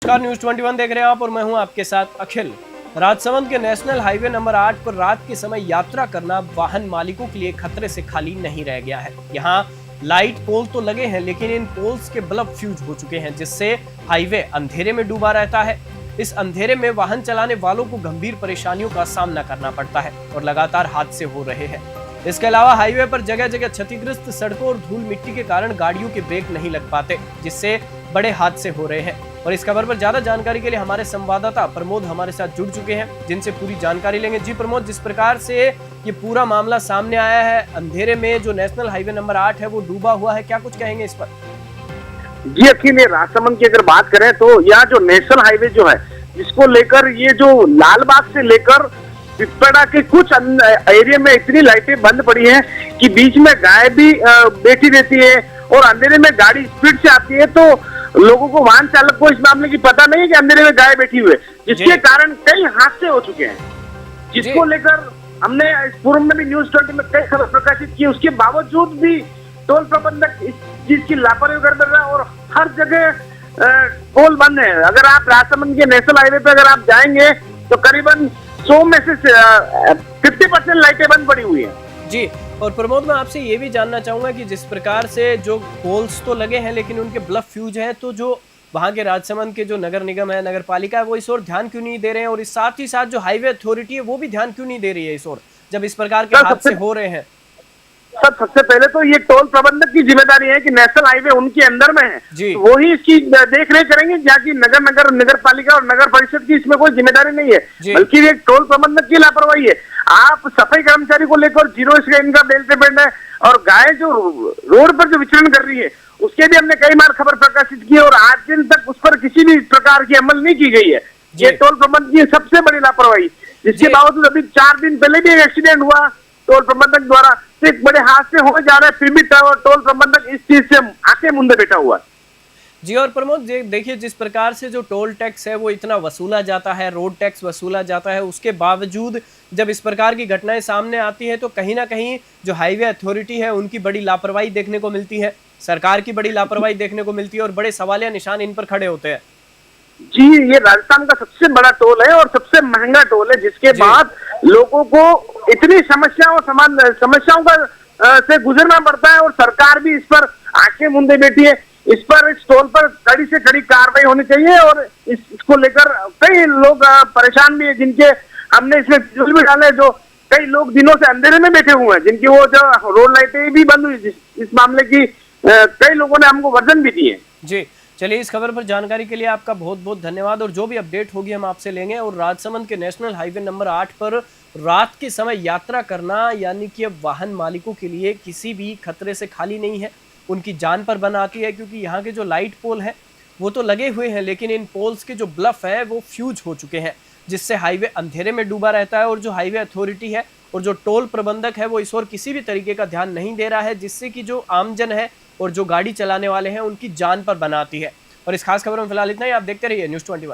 नमस्कार, न्यूज 21 देख रहे हैं आप और मैं हूं आपके साथ अखिल। राजसमंद के नेशनल हाईवे नंबर 8 पर रात के समय यात्रा करना वाहन मालिकों के लिए खतरे से खाली नहीं रह गया है। यहाँ लाइट पोल तो लगे हैं, लेकिन इन पोल्स के बल्ब फ्यूज हो चुके हैं, जिससे हाईवे अंधेरे में डूबा रहता है। इस अंधेरे में वाहन चलाने वालों को गंभीर परेशानियों का सामना करना पड़ता है और लगातार हादसे हो रहे हैं। इसके अलावा हाईवे पर जगह जगह क्षतिग्रस्त सड़कों और धूल मिट्टी के कारण गाड़ियों के ब्रेक नहीं लग पाते, जिससे बड़े हादसे हो रहे हैं। और इस खबर पर ज्यादा जानकारी के लिए हमारे संवाददाता प्रमोद हमारे साथ जुड़ चुके हैं, जिनसे पूरी जानकारी लेंगे। जी प्रमोद, जिस प्रकार से ये पूरा मामला सामने आया है, अंधेरे में जो नेशनल हाईवे नंबर 8 है वो डूबा हुआ है, क्या कुछ कहेंगे इस पर? जी अखिल, राजसमंद की अगर बात करें तो यह जो नेशनल हाईवे जो है, इसको लेकर ये जो लालबाग से लेकर पिपड़ा के कुछ एरिया में इतनी लाइटें बंद पड़ी हैं कि बीच में गाय भी बैठी रहती है और अंधेरे में गाड़ी स्पीड से आती है, तो लोगों को, वाहन चालक को इस मामले की पता नहीं है कि अंधेरे में गाय बैठी हुई है, जिसके कारण कई हादसे हो चुके हैं, जिसको लेकर हमने पूर्व में भी न्यूज 20 में कई खबर प्रकाशित की। उसके बावजूद भी टोल प्रबंधक इस चीज की लापरवाही कर रहा है और हर जगह टोल बंद है। अगर आप राजसमंद के नेशनल हाईवे पे अगर आप जाएंगे तो करीबन 100 में से 50% लाइटें बंद पड़ी हुई है। जी, और प्रमोद, मैं आपसे ये भी जानना चाहूंगा कि जिस प्रकार से जो पोल्स तो लगे हैं लेकिन उनके बल्ब फ्यूज हैं, तो जो वहां के राजसमंद के जो नगर निगम है, नगर पालिका है, वो इस ओर ध्यान क्यों नहीं दे रहे हैं? और इस साथ ही साथ जो हाईवे अथॉरिटी है वो भी ध्यान क्यों नहीं दे रही है इस ओर, जब इस प्रकार के हादसे हो रहे हैं? सबसे पहले तो ये टोल प्रबंधक की जिम्मेदारी है कि नेशनल हाईवे उनके अंदर में है, वो ही इसकी देख रेख करेंगे, जहाँ नगर पालिका और नगर परिषद की इसमें कोई जिम्मेदारी नहीं है, बल्कि ये टोल प्रबंधक की लापरवाही है। आप सफाई कर्मचारी को लेकर जीरो स्क्रीन का बेल्ट पेंट है और गाय जो रोड पर जो विचरण कर रही है उसके भी हमने कई बार खबर प्रकाशित की और आज दिन तक उस पर किसी भी प्रकार की अमल नहीं की गई है। ये टोल प्रबंधक की सबसे बड़ी लापरवाही, जिसके बावजूद अभी 4 दिन पहले भी एक एक्सीडेंट हुआ टोल प्रबंधक द्वारा, एक बड़े हादसे होने जा रहे हैं, फिर भी टोल प्रबंधक इस चीज से आंखें मूंदे बैठा हुआ है। जी, और प्रमोद देखिए, जिस प्रकार से जो टोल टैक्स है वो इतना वसूला जाता है, रोड टैक्स वसूला जाता है, उसके बावजूद जब इस प्रकार की घटनाएं सामने आती हैं तो कहीं ना कहीं जो हाईवे अथॉरिटी है उनकी बड़ी लापरवाही देखने को मिलती है, सरकार की बड़ी लापरवाही देखने को मिलती है और बड़े सवालिया निशान इन पर खड़े होते हैं। जी, ये राजस्थान का सबसे बड़ा टोल है और सबसे महंगा टोल है, जिसके बाद लोगों को इतनी समस्याओं का से गुजरना पड़ता है और सरकार भी इस पर आंखें मूंदे बैठी है। इस पर, इस टोल पर कड़ी से कड़ी कार्रवाई होनी चाहिए और इसको लेकर कई लोग परेशान भी है, जिनके हमने इसमें बिल भी डाले, जो कई लोग दिनों से अंधेरे में बैठे हुए हैं, जिनकी वो जो रोड लाइटें भी बंद हुई। इस मामले की कई लोगों ने हमको वर्जन भी दिए। जी, चलिए, इस खबर पर जानकारी के लिए आपका बहुत बहुत धन्यवाद और जो भी अपडेट होगी हम आपसे लेंगे। और राजसमंद के नेशनल हाईवे नंबर 8 पर रात के समय यात्रा करना यानी कि अब वाहन मालिकों के लिए किसी भी खतरे से खाली नहीं है, उनकी जान पर बन आती है, क्योंकि यहाँ के जो लाइट पोल हैं वो तो लगे हुए हैं, लेकिन इन पोल्स के जो बल्ब है वो फ्यूज हो चुके हैं, जिससे हाईवे अंधेरे में डूबा रहता है। और जो हाईवे अथॉरिटी है और जो टोल प्रबंधक है वो इस ओर किसी भी तरीके का ध्यान नहीं दे रहा है, जिससे कि जो आमजन है और जो गाड़ी चलाने वाले हैं उनकी जान पर बनाती है। और इस खास खबर में फिलहाल इतना ही। आप देखते रहिए न्यूज 21।